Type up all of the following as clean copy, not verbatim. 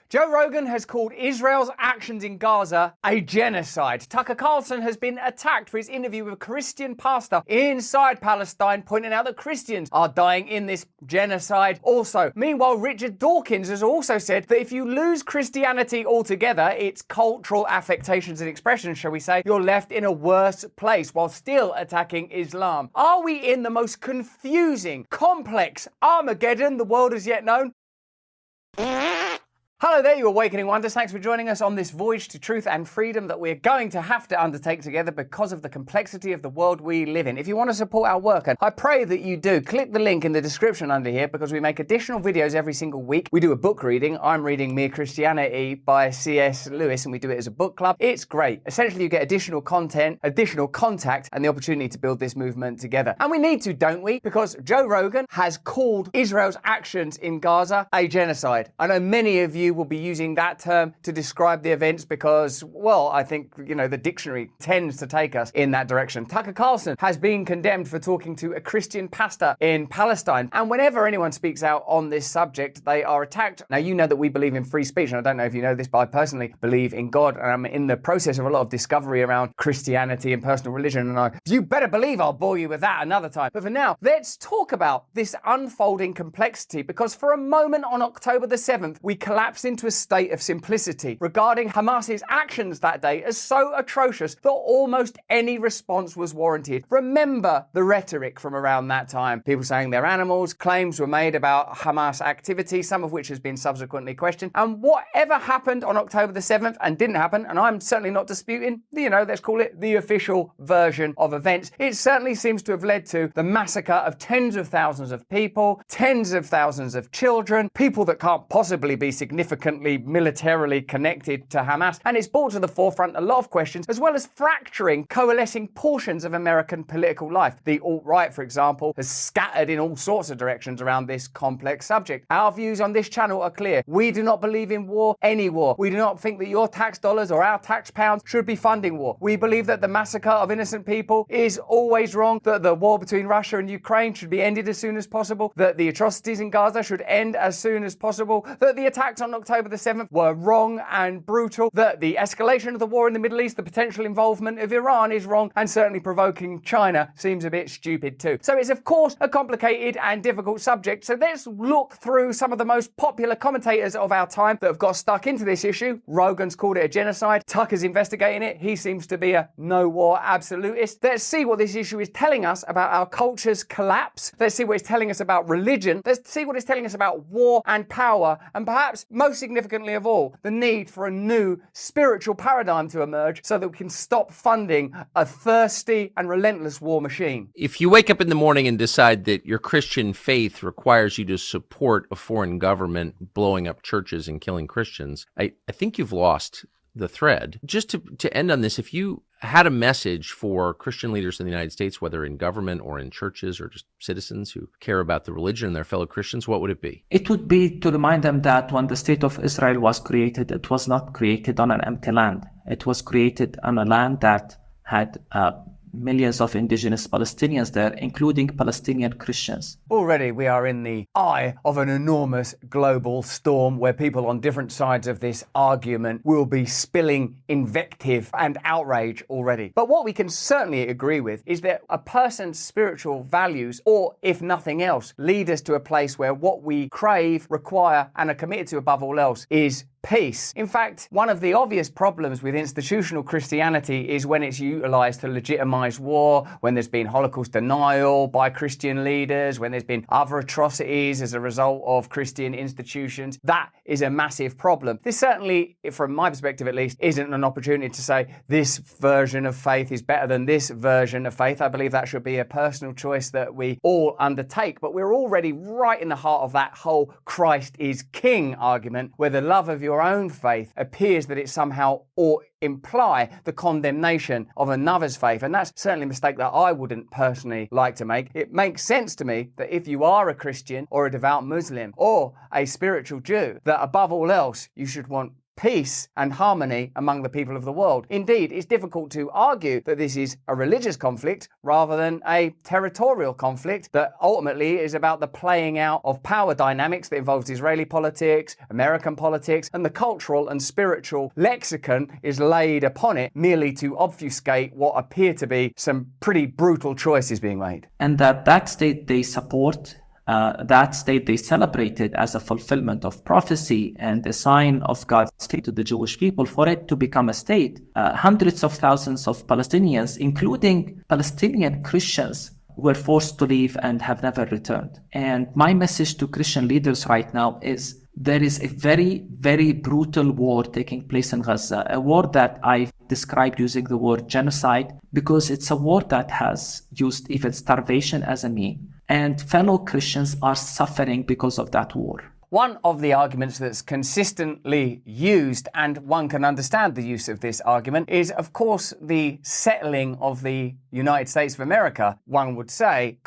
Joe Rogan has called Israel's actions in Gaza a genocide. Tucker Carlson has been attacked for his interview with a Christian pastor inside Palestine, pointing out that Christians are dying in this genocide also. Meanwhile, Richard Dawkins has also said that if you lose Christianity altogether, its cultural affectations and expressions, shall we say, you're left in a worse place while still attacking Islam. Are we in the most confusing, complex Armageddon the world has yet known? Hello there, you Awakening Wonders. Thanks for joining us on this voyage to truth and freedom that we're going to have to undertake together because of the complexity of the world we live in. If you want to support our work, and I pray that you do, click the link in the description under here because we make additional videos every single week. We do a book reading. I'm reading Mere Christianity by C.S. Lewis, and we do it as a book club. It's great. Essentially, you get additional content, additional contact, and the opportunity to build this movement together. And we need to, don't we? Because Joe Rogan has called Israel's actions in Gaza a genocide. I know many of you will be using that term to describe the events because, well, I think, the dictionary tends to take us in that direction. Tucker Carlson has been condemned for talking to a Christian pastor in Palestine. And whenever anyone speaks out on this subject, they are attacked. Now, you know that we believe in free speech, and I don't know if you know this, but I personally believe in God. And I'm in the process of a lot of discovery around Christianity and personal religion. And you better believe I'll bore you with that another time. But for now, let's talk about this unfolding complexity, because for a moment on October the 7th, we collapsed into a state of simplicity regarding Hamas's actions that day as so atrocious that almost any response was warranted. Remember the rhetoric from around that time. People saying they're animals, claims were made about Hamas activity, some of which has been subsequently questioned. And whatever happened on October the 7th and didn't happen, and I'm certainly not disputing, let's call it the official version of events, it certainly seems to have led to the massacre of tens of thousands of people, tens of thousands of children, people that can't possibly be significantly militarily connected to Hamas, and it's brought to the forefront a lot of questions, as well as fracturing, coalescing portions of American political life. The alt-right, for example, has scattered in all sorts of directions around this complex subject. Our views on this channel are clear. We do not believe in war, any war. We do not think that your tax dollars or our tax pounds should be funding war. We believe that the massacre of innocent people is always wrong, that the war between Russia and Ukraine should be ended as soon as possible, that the atrocities in Gaza should end as soon as possible, that the attacks on October the 7th were wrong and brutal, that the escalation of the war in the Middle East, the potential involvement of Iran is wrong, and certainly provoking China seems a bit stupid too. So it's of course a complicated and difficult subject, so let's look through some of the most popular commentators of our time that have got stuck into this issue. Rogan's called it a genocide, Tucker's investigating it, he seems to be a no-war absolutist. Let's see what this issue is telling us about our culture's collapse, let's see what it's telling us about religion, let's see what it's telling us about war and power, and perhaps most significantly of all, the need for a new spiritual paradigm to emerge so that we can stop funding a thirsty and relentless war machine. If you wake up in the morning and decide that your Christian faith requires you to support a foreign government blowing up churches and killing Christians, I think you've lost the thread. Just to end on this, if you had a message for Christian leaders in the United States, whether in government or in churches or just citizens who care about the religion and their fellow Christians, what would it be? It would be to remind them that when the state of Israel was created, it was not created on an empty land. It was created on a land that had millions of indigenous Palestinians there, including Palestinian Christians. Already we are in the eye of an enormous global storm where people on different sides of this argument will be spilling invective and outrage already. But what we can certainly agree with is that a person's spiritual values, or if nothing else, lead us to a place where what we crave, require, and are committed to above all else is peace. In fact, one of the obvious problems with institutional Christianity is when it's utilized to legitimize war, when there's been Holocaust denial by Christian leaders, when there's been other atrocities as a result of Christian institutions. That is a massive problem. This certainly, from my perspective at least, isn't an opportunity to say this version of faith is better than this version of faith. I believe that should be a personal choice that we all undertake, but we're already right in the heart of that whole Christ is King argument, where the love of your own faith appears that it somehow ought imply the condemnation of another's faith. And that's certainly a mistake that I wouldn't personally like to make. It makes sense to me that if you are a Christian or a devout Muslim or a spiritual Jew, that above all else, you should want peace and harmony among the people of the world. Indeed, it's difficult to argue that this is a religious conflict rather than a territorial conflict that ultimately is about the playing out of power dynamics that involves Israeli politics, American politics, and the cultural and spiritual lexicon is laid upon it merely to obfuscate what appear to be some pretty brutal choices being made. And that state they support, that state they celebrated as a fulfillment of prophecy and a sign of God's state to the Jewish people, for it to become a state, hundreds of thousands of Palestinians, including Palestinian Christians, were forced to leave and have never returned. And my message to Christian leaders right now is there is a very, very brutal war taking place in Gaza, a war that I've described using the word genocide, because it's a war that has used even starvation as a mean. And fellow Christians are suffering because of that war. One of the arguments that's consistently used, and one can understand the use of this argument, is of course the settling of the United States of America, one would say,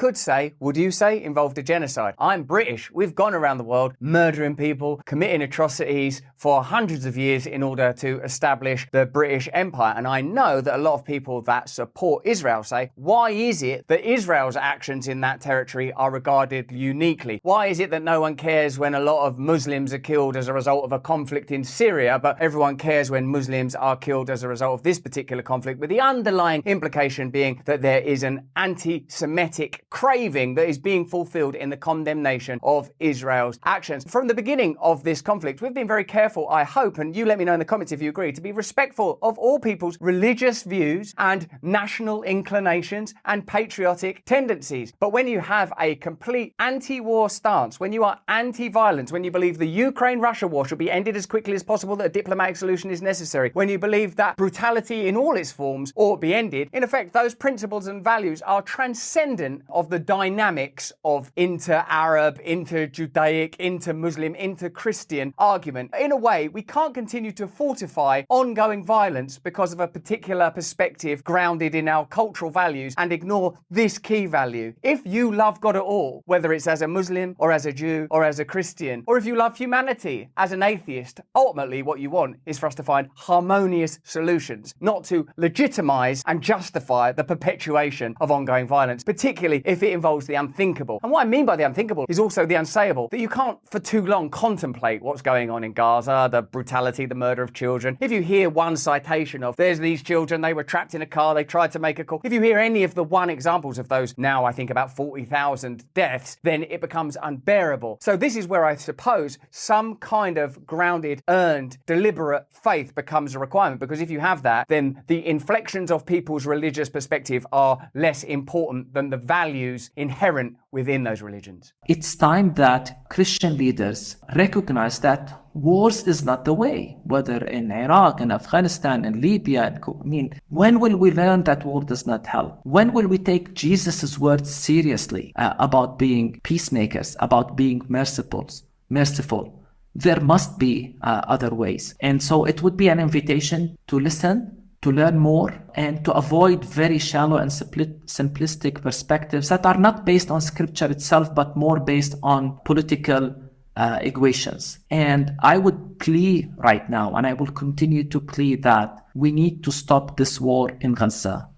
would you say, involved a genocide. I'm British. We've gone around the world murdering people, committing atrocities for hundreds of years in order to establish the British Empire. And I know that a lot of people that support Israel say, why is it that Israel's actions in that territory are regarded uniquely? Why is it that no one cares when a lot of Muslims are killed as a result of a conflict in Syria, but everyone cares when Muslims are killed as a result of this particular conflict, with the underlying implication being that there is an anti-Semitic craving that is being fulfilled in the condemnation of Israel's actions. From the beginning of this conflict, we've been very careful, I hope, and you let me know in the comments if you agree, to be respectful of all people's religious views and national inclinations and patriotic tendencies. But when you have a complete anti-war stance, when you are anti-violence, when you believe the Ukraine-Russia war should be ended as quickly as possible, that a diplomatic solution is necessary, when you believe that brutality in all its forms ought be ended, in effect, those principles and values are transcendent of the dynamics of inter-Arab, inter-Judaic, inter-Muslim, inter-Christian argument. In a way, we can't continue to fortify ongoing violence because of a particular perspective grounded in our cultural values and ignore this key value. If you love God at all, whether it's as a Muslim or as a Jew or as a Christian, or if you love humanity as an atheist, ultimately what you want is for us to find harmonious solutions, not to legitimize and justify the perpetuation of ongoing violence, particularly if it involves the unthinkable. And what I mean by the unthinkable is also the unsayable, that you can't for too long contemplate what's going on in Gaza, the brutality, the murder of children. If you hear one citation of, there's these children, they were trapped in a car, they tried to make a call. If you hear any of the one examples of those, now I think about 40,000 deaths, then it becomes unbearable. So this is where I suppose some kind of grounded, earned, deliberate faith becomes a requirement, because if you have that, then the inflections of people's religious perspective are less important than the values inherent within those religions. It's time that Christian leaders recognize that wars is not the way, whether in Iraq, in Afghanistan, in Libya. When will we learn that war does not help? When will we take Jesus' words seriously about being peacemakers, about being merciful? There must be other ways. And so it would be an invitation to listen, to learn more, and to avoid very shallow and simplistic perspectives that are not based on scripture itself, but more based on political equations. And I would plea right now, and I will continue to plea, that we need to stop this war in Gaza.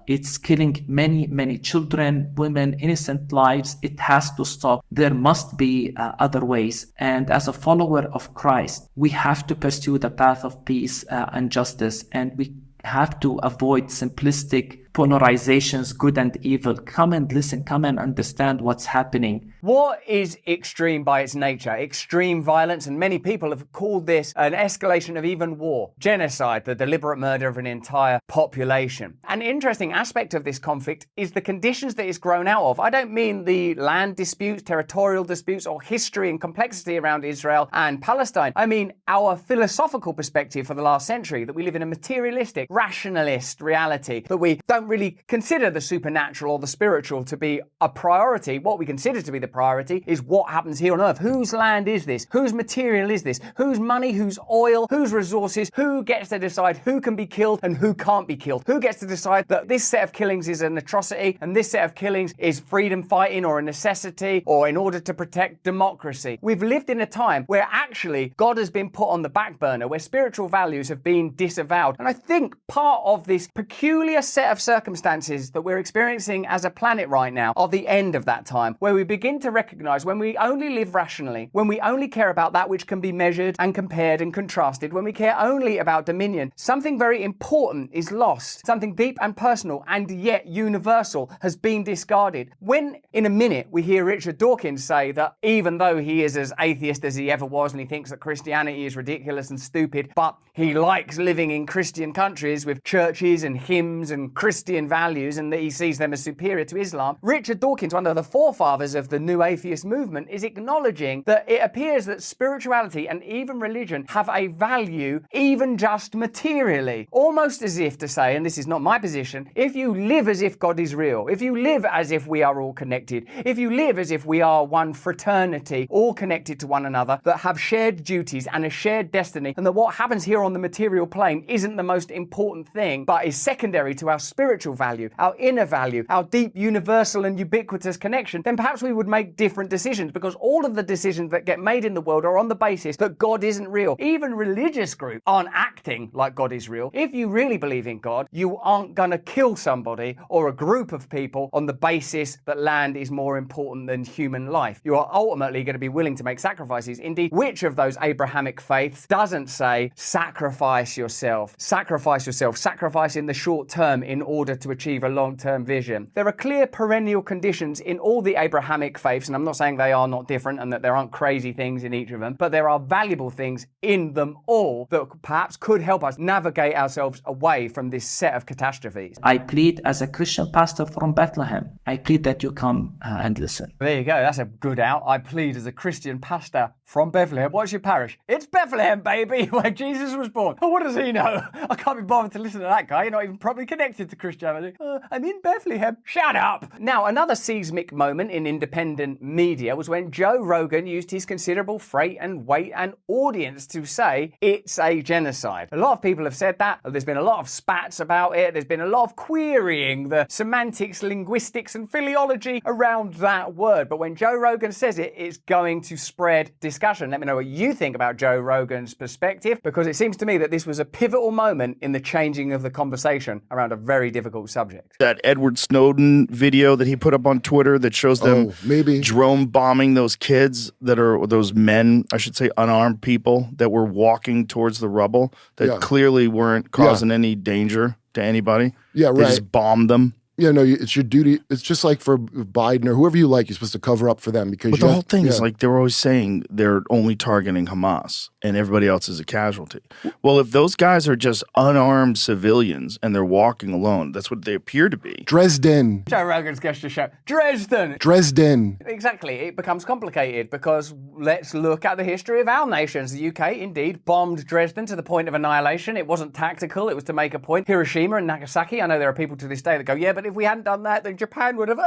It's killing many, many children, women, innocent lives. It has to stop. There must be other ways. And as a follower of Christ, we have to pursue the path of peace and justice. And we have to avoid simplistic polarizations, good and evil. Come and listen, come and understand what's happening. War is extreme by its nature, extreme violence, and many people have called this an escalation of even war, genocide, the deliberate murder of an entire population. An interesting aspect of this conflict is the conditions that it's grown out of. I don't mean the land disputes, territorial disputes, or history and complexity around Israel and Palestine. I mean our philosophical perspective for the last century, that we live in a materialistic, rationalist reality, that we don't really consider the supernatural or the spiritual to be a priority. What we consider to be the priority is what happens here on earth. Whose land is this? Whose material is this? Whose money, whose oil, whose resources? Who gets to decide who can be killed and who can't be killed? Who gets to decide that this set of killings is an atrocity and this set of killings is freedom fighting or a necessity or in order to protect democracy? We've lived in a time where actually God has been put on the back burner, where spiritual values have been disavowed. And I think part of this peculiar set of circumstances that we're experiencing as a planet right now are the end of that time, where we begin to recognize when we only live rationally, when we only care about that which can be measured and compared and contrasted, when we care only about dominion, something very important is lost. Something deep and personal and yet universal has been discarded. When in a minute we hear Richard Dawkins say that even though he is as atheist as he ever was and he thinks that Christianity is ridiculous and stupid, but he likes living in Christian countries with churches and hymns and Christian values and that he sees them as superior to Islam, Richard Dawkins, one of the forefathers of the new atheist movement, is acknowledging that it appears that spirituality and even religion have a value even just materially. Almost as if to say, and this is not my position, if you live as if God is real, if you live as if we are all connected, if you live as if we are one fraternity, all connected to one another, that have shared duties and a shared destiny, and that what happens here on the material plane isn't the most important thing, but is secondary to our spiritual value, our inner value, our deep, universal and ubiquitous connection, then perhaps we would make different decisions, because all of the decisions that get made in the world are on the basis that God isn't real. Even religious groups aren't acting like God is real. If you really believe in God, you aren't going to kill somebody or a group of people on the basis that land is more important than human life. You are ultimately going to be willing to make sacrifices. Indeed, which of those Abrahamic faiths doesn't say sacrifice yourself, sacrifice in the short term in order to achieve a long-term vision? There are clear perennial conditions in all the Abrahamic faiths, and I'm not saying they are not different and that there aren't crazy things in each of them, but there are valuable things in them all that perhaps could help us navigate ourselves away from this set of catastrophes. I plead as a Christian pastor from Bethlehem. I plead that you come and listen. There you go. That's a good out. I plead as a Christian pastor from Bethlehem. What's your parish? It's Bethlehem, baby, where Jesus was born. Oh, what does he know? I can't be bothered to listen to that guy. You're not even probably connected to Christianity. I'm in Bethlehem. Shut up. Now, another seismic moment in independent media was when Joe Rogan used his considerable freight and weight and audience to say it's a genocide. A lot of people have said that. There's been a lot of spats about it. There's been a lot of querying the semantics, linguistics, and philology around that word. But when Joe Rogan says it, it's going to spread discussion. Let me know what you think about Joe Rogan's perspective, because it seems to me that this was a pivotal moment in the changing of the conversation around a very difficult subject. That Edward Snowden video that he put up on Twitter that shows them drone bombing those kids that are, those men, I should say, unarmed people that were walking towards the rubble that clearly weren't causing any danger to anybody. Yeah, right. They just bombed them. Yeah, no, it's your duty. It's just like for Biden or whoever you like, you're supposed to cover up for them because. But the whole thing is like they were always saying they're only targeting Hamas and everybody else is a casualty. Well, if those guys are just unarmed civilians and they're walking alone, that's what they appear to be. Dresden. Joe Rogan's gesture show. Dresden. Exactly. It becomes complicated because let's look at the history of our nations. The UK indeed bombed Dresden to the point of annihilation. It wasn't tactical. It was to make a point. Hiroshima and Nagasaki. I know there are people to this day that go, yeah, but if we hadn't done that, then Japan would have,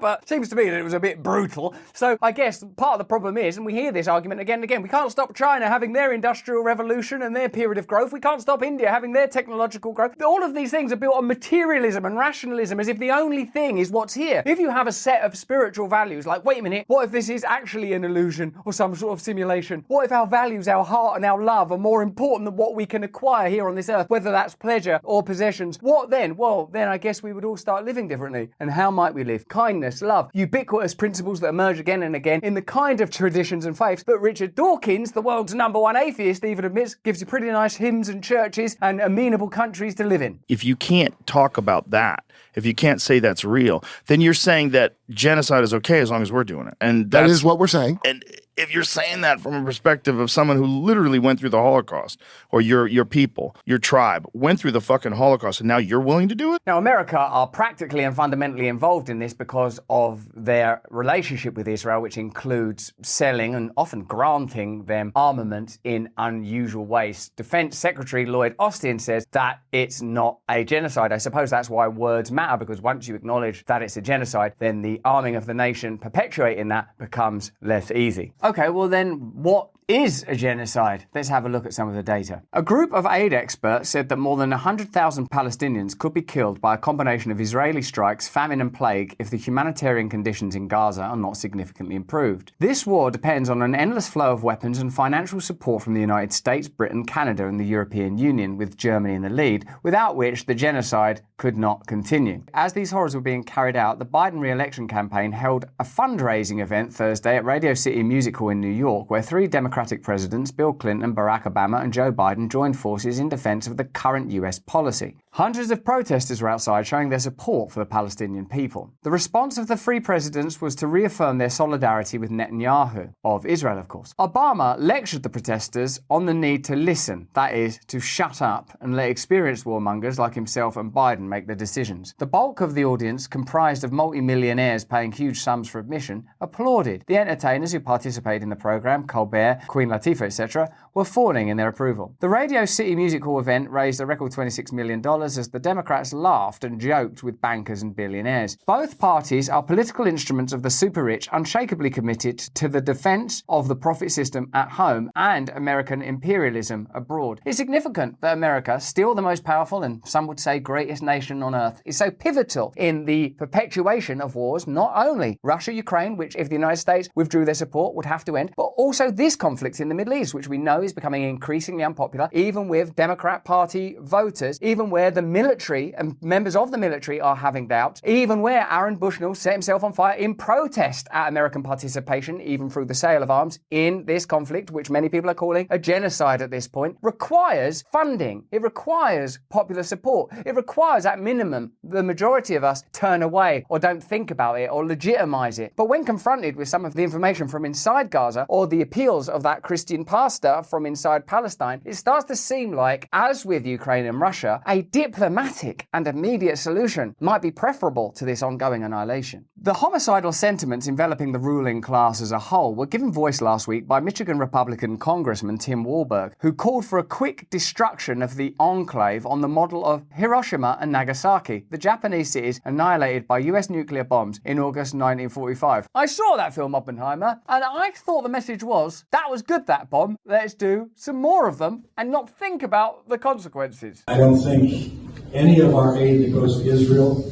but it seems to me that it was a bit brutal. So I guess part of the problem is, and we hear this argument again and again, we can't stop China having their industrial revolution and their period of growth. We can't stop India having their technological growth. All of these things are built on materialism and rationalism as if the only thing is what's here. If you have a set of spiritual values, like, wait a minute, what if this is actually an illusion or some sort of simulation? What if our values, our heart and our love are more important than what we can acquire here on this earth, whether that's pleasure or possessions? What then? Well, then I guess we would all start living differently. And how might we live? Kindness, love, ubiquitous principles that emerge again and again in the kind of traditions and faiths that Richard Dawkins, the world's #1 atheist, even admits gives you pretty nice hymns and churches and amenable countries to live in. If you can't talk about that, if you can't say that's real, then you're saying that genocide is okay as long as we're doing it. And that is what we're saying. And if you're saying that from a perspective of someone who literally went through the Holocaust, or your people, your tribe, went through the fucking Holocaust, and now you're willing to do it? Now, America are practically and fundamentally involved in this because of their relationship with Israel, which includes selling and often granting them armament in unusual ways. Defense Secretary Lloyd Austin says that it's not a genocide. I suppose that's why words matter, because once you acknowledge that it's a genocide, then the arming of the nation perpetuating that becomes less easy. Okay, well then what is a genocide? Let's have a look at some of the data. A group of aid experts said that more than 100,000 Palestinians could be killed by a combination of Israeli strikes, famine and plague if the humanitarian conditions in Gaza are not significantly improved. This war depends on an endless flow of weapons and financial support from the United States, Britain, Canada and the European Union, with Germany in the lead, without which the genocide could not continue. As these horrors were being carried out, the Biden re-election campaign held a fundraising event Thursday at Radio City Music Hall in New York, where three Democratic presidents, Bill Clinton, Barack Obama and Joe Biden, joined forces in defense of the current US policy. Hundreds of protesters were outside showing their support for the Palestinian people. The response of the three presidents was to reaffirm their solidarity with Netanyahu, of Israel of course. Obama lectured the protesters on the need to listen, that is, to shut up and let experienced warmongers like himself and Biden make the decisions. The bulk of the audience, comprised of multi-millionaires paying huge sums for admission, applauded. The entertainers who participated in the program, Colbert, Queen Latifah, etc., were fawning in their approval. The Radio City Music Hall event raised a record $26 million as the Democrats laughed and joked with bankers and billionaires. Both parties are political instruments of the super-rich, unshakably committed to the defense of the profit system at home and American imperialism abroad. It's significant that America, still the most powerful and some would say greatest nation on earth, is so pivotal in the perpetuation of wars, not only Russia-Ukraine, which if the United States withdrew their support would have to end, but also this conflict in the Middle East, which we know is becoming increasingly unpopular, even with Democrat Party voters, even where the military and members of the military are having doubts, even where Aaron Bushnell set himself on fire in protest at American participation, even through the sale of arms in this conflict, which many people are calling a genocide at this point, requires funding. It requires popular support. It requires, at minimum, the majority of us turn away or don't think about it or legitimize it. But when confronted with some of the information from inside Gaza or the appeals of that Christian pastor from inside Palestine, it starts to seem like, as with Ukraine and Russia, a diplomatic and immediate solution might be preferable to this ongoing annihilation. The homicidal sentiments enveloping the ruling class as a whole were given voice last week by Michigan Republican Congressman Tim Walberg, who called for a quick destruction of the enclave on the model of Hiroshima and Nagasaki, the Japanese cities annihilated by US nuclear bombs in August 1945. I saw that film Oppenheimer, and I thought the message was, that was good, that bomb, let's do some more of them and not think about the consequences. I don't think any of our aid that goes to Israel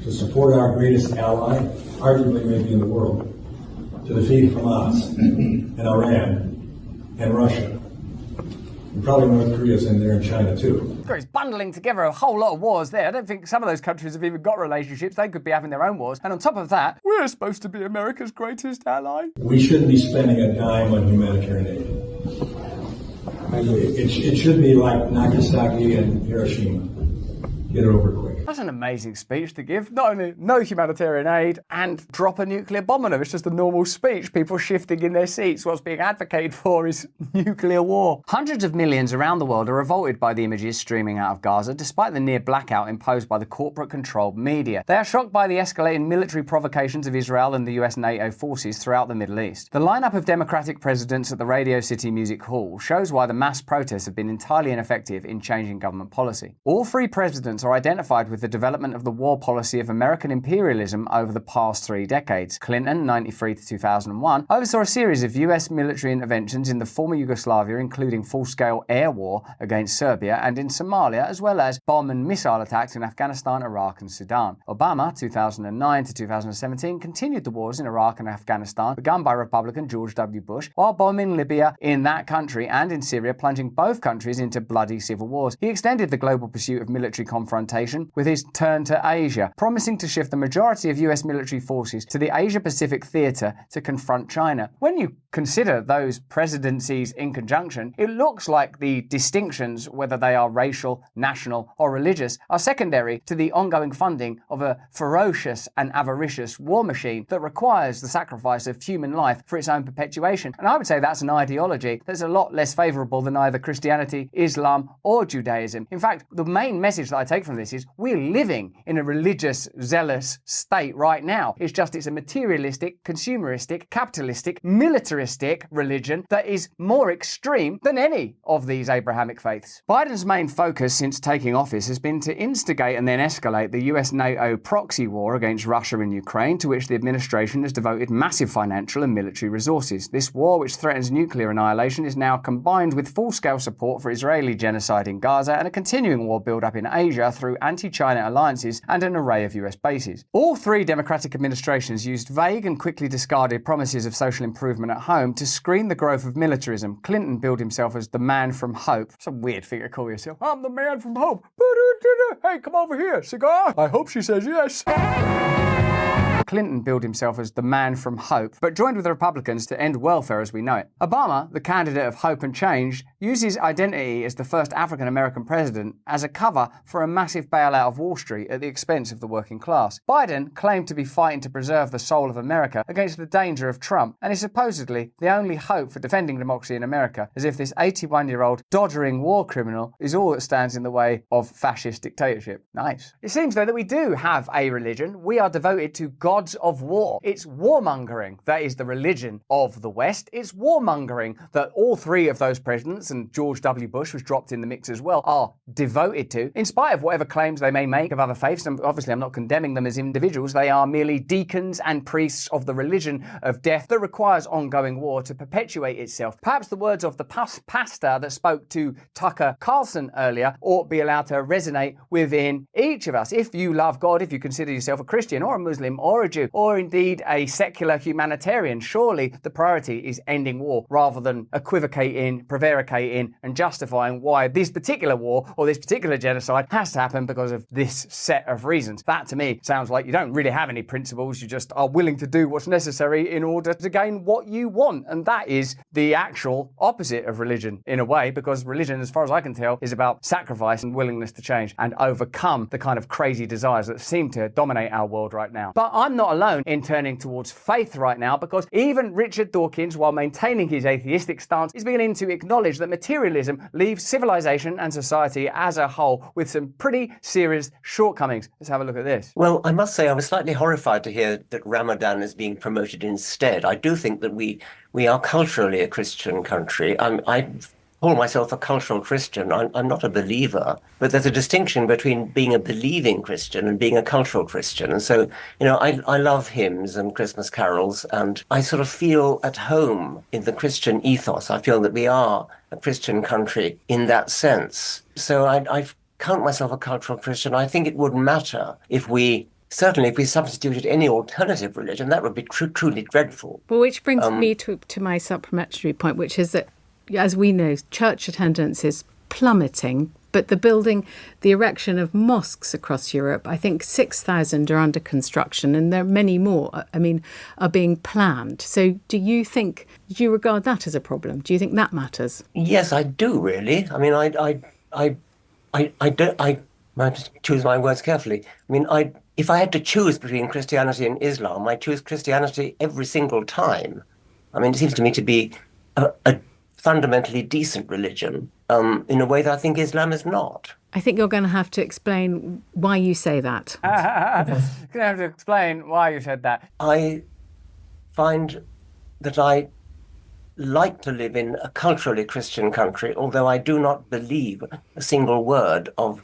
to support our greatest ally, arguably maybe in the world, to defeat Hamas and Iran and Russia. And probably North Korea's in there and China too. It's bundling together a whole lot of wars there. I don't think some of those countries have even got relationships. They could be having their own wars. And on top of that, we're supposed to be America's greatest ally. We shouldn't be spending a dime on humanitarian aid. It should be like Nagasaki and Hiroshima. Get it over quick. That's an amazing speech to give. Not only no humanitarian aid and drop a nuclear bomb on them. It's just a normal speech. People shifting in their seats. What's being advocated for is nuclear war. Hundreds of millions around the world are revolted by the images streaming out of Gaza, despite the near blackout imposed by the corporate-controlled media. They are shocked by the escalating military provocations of Israel and the US NATO forces throughout the Middle East. The lineup of Democratic presidents at the Radio City Music Hall shows why the mass protests have been entirely ineffective in changing government policy. All three presidents are identified with the development of the war policy of American imperialism over the past 3 decades. Clinton, 1993 to 2001, oversaw a series of US military interventions in the former Yugoslavia, including full-scale air war against Serbia and in Somalia, as well as bomb and missile attacks in Afghanistan, Iraq and Sudan. Obama, 2009 to 2017, continued the wars in Iraq and Afghanistan, begun by Republican George W. Bush, while bombing Libya in that country and in Syria, plunging both countries into bloody civil wars. He extended the global pursuit of military confrontation with his turn to Asia, promising to shift the majority of US military forces to the Asia-Pacific theater to confront China. When you consider those presidencies in conjunction, it looks like the distinctions, whether they are racial, national, or religious, are secondary to the ongoing funding of a ferocious and avaricious war machine that requires the sacrifice of human life for its own perpetuation. And I would say that's an ideology that's a lot less favourable than either Christianity, Islam, or Judaism. In fact, the main message that I take from this is we're living in a religious, zealous state right now. It's just it's a materialistic, consumeristic, capitalistic, militaristic religion that is more extreme than any of these Abrahamic faiths. Biden's main focus since taking office has been to instigate and then escalate the US-NATO proxy war against Russia and Ukraine, to which the administration has devoted massive financial and military resources. This war, which threatens nuclear annihilation, is now combined with full-scale support for Israeli genocide in Gaza and a continuing war build-up in Asia through anti-China alliances and an array of US bases. All three Democratic administrations used vague and quickly discarded promises of social improvement at home to screen the growth of militarism. Clinton billed himself as the man from hope. It's a weird thing to call yourself. I'm the man from hope. Hey, come over here. Cigar? I hope she says yes. Clinton billed himself as the man from hope, but joined with the Republicans to end welfare as we know it. Obama, the candidate of hope and change, used his identity as the first African-American president as a cover for a massive bailout of Wall Street at the expense of the working class. Biden claimed to be fighting to preserve the soul of America against the danger of Trump, and is supposedly the only hope for defending democracy in America, as if this 81-year-old doddering war criminal is all that stands in the way of fascist dictatorship. Nice. It seems, though, that we do have a religion. We are devoted to gods of war. It's warmongering that is the religion of the West. It's warmongering that all three of those presidents, and George W. Bush was dropped in the mix as well, are devoted to, in spite of whatever claims they may make of other faiths. And obviously, I'm not condemning them as individuals. They are merely deacons and priests of the religion of death that requires ongoing war to perpetuate itself. Perhaps the words of the pastor that spoke to Tucker Carlson earlier ought be allowed to resonate within each of us. If you love God, if you consider yourself a Christian or a Muslim or a Jew, or indeed a secular humanitarian, surely the priority is ending war rather than equivocating, prevaricating and justifying why this particular war or this particular genocide has to happen because of this set of reasons. That to me sounds like you don't really have any principles, you just are willing to do what's necessary in order to gain what you want, and that is the actual opposite of religion in a way, because religion, as far as I can tell, is about sacrifice and willingness to change and overcome the kind of crazy desires that seem to dominate our world right now. But I'm not alone in turning towards faith right now, because even Richard Dawkins, while maintaining his atheistic stance, is beginning to acknowledge that materialism leaves civilization and society as a whole with some pretty serious shortcomings. Let's have a look at this. Well, I must say I was slightly horrified to hear that Ramadan is being promoted instead. I do think that we are culturally a Christian country. I call myself a cultural Christian. I'm not a believer, but there's a distinction between being a believing Christian and being a cultural Christian. And so, I love hymns and Christmas carols, and I sort of feel at home in the Christian ethos. I feel that we are a Christian country in that sense. So I count myself a cultural Christian. I think it wouldn't matter if we substituted any alternative religion. That would be truly dreadful. Well, which brings me to my supplementary point, which is that, as we know, church attendance is plummeting, but the erection of mosques across Europe, I think 6,000 are under construction, and there are many more, are being planned. So do you regard that as a problem? Do you think that matters? Yes, I do, really. I might choose my words carefully. If I had to choose between Christianity and Islam, I choose Christianity every single time. It seems to me to be a fundamentally decent religion in a way that I think Islam is not. I think you're going to have to explain why you say that. You're going to have to explain why you said that. I find that I like to live in a culturally Christian country, although I do not believe a single word of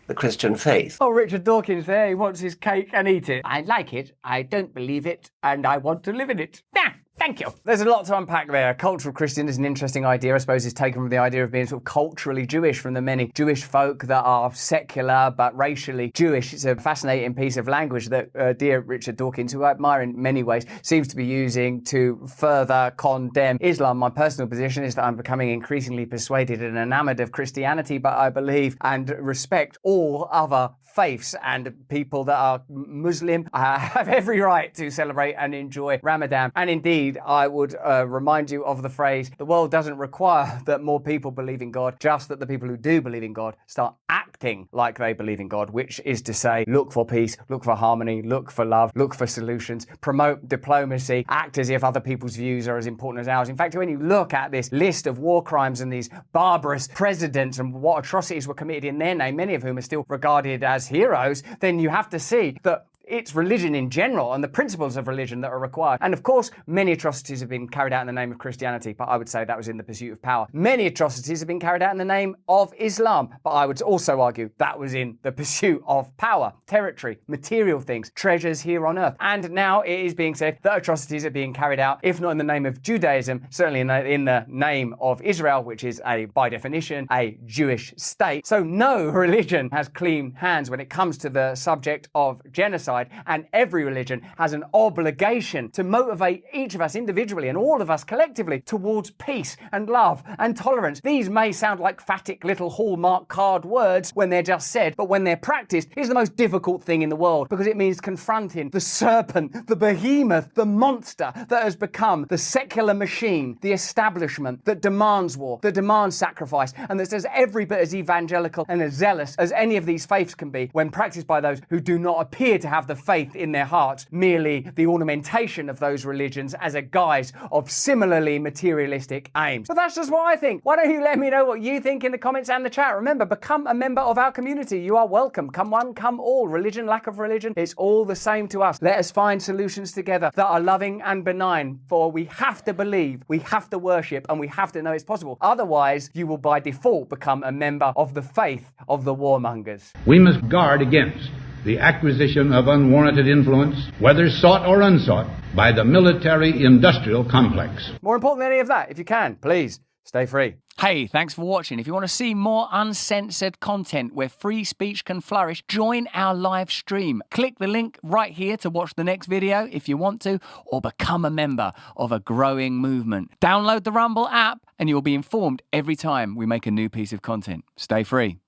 the Christian faith. Oh, Richard Dawkins there, he wants his cake and eat it. I like it, I don't believe it, and I want to live in it. Yeah. Thank you. There's a lot to unpack there. Cultural Christian is an interesting idea. I suppose it's taken from the idea of being sort of culturally Jewish from the many Jewish folk that are secular but racially Jewish. It's a fascinating piece of language that dear Richard Dawkins, who I admire in many ways, seems to be using to further condemn Islam. My personal position is that I'm becoming increasingly persuaded and enamored of Christianity, but I believe and respect all other faiths, and people that are Muslim have every right to celebrate celebrate and enjoy Ramadan. And indeed, I would remind you of the phrase, the world doesn't require that more people believe in God, just that the people who do believe in God start acting like they believe in God, which is to say, look for peace, look for harmony, look for love, look for solutions, promote diplomacy, act as if other people's views are as important as ours. In fact, when you look at this list of war crimes and these barbarous presidents and what atrocities were committed in their name, many of whom are still regarded as heroes, then you have to see that it's religion in general and the principles of religion that are required. And of course, many atrocities have been carried out in the name of Christianity, but I would say that was in the pursuit of power. Many atrocities have been carried out in the name of Islam, but I would also argue that was in the pursuit of power, territory, material things, treasures here on earth. And now it is being said that atrocities are being carried out, if not in the name of Judaism, certainly in the name of Israel, which is by definition, a Jewish state. So no religion has clean hands when it comes to the subject of genocide. And every religion has an obligation to motivate each of us individually and all of us collectively towards peace and love and tolerance. These may sound like phatic little Hallmark card words when they're just said, but when they're practiced, it's the most difficult thing in the world because it means confronting the serpent, the behemoth, the monster that has become the secular machine, the establishment that demands war, that demands sacrifice, and that's every bit as evangelical and as zealous as any of these faiths can be when practiced by those who do not appear to have the faith in their hearts, merely the ornamentation of those religions as a guise of similarly materialistic aims. But that's just what I think. Why don't you let me know what you think in the comments and the chat? Remember, become a member of our community. You are welcome. Come one, come all. Religion, lack of religion, it's all the same to us. Let us find solutions together that are loving and benign, for we have to believe, we have to worship, and we have to know it's possible. Otherwise, you will by default become a member of the faith of the warmongers. We must guard against the acquisition of unwarranted influence, whether sought or unsought, by the military-industrial complex. More important than any of that, if you can, please stay free. Hey, thanks for watching. If you want to see more uncensored content where free speech can flourish, join our live stream. Click the link right here to watch the next video if you want to, or become a member of a growing movement. Download the Rumble app and you'll be informed every time we make a new piece of content. Stay free.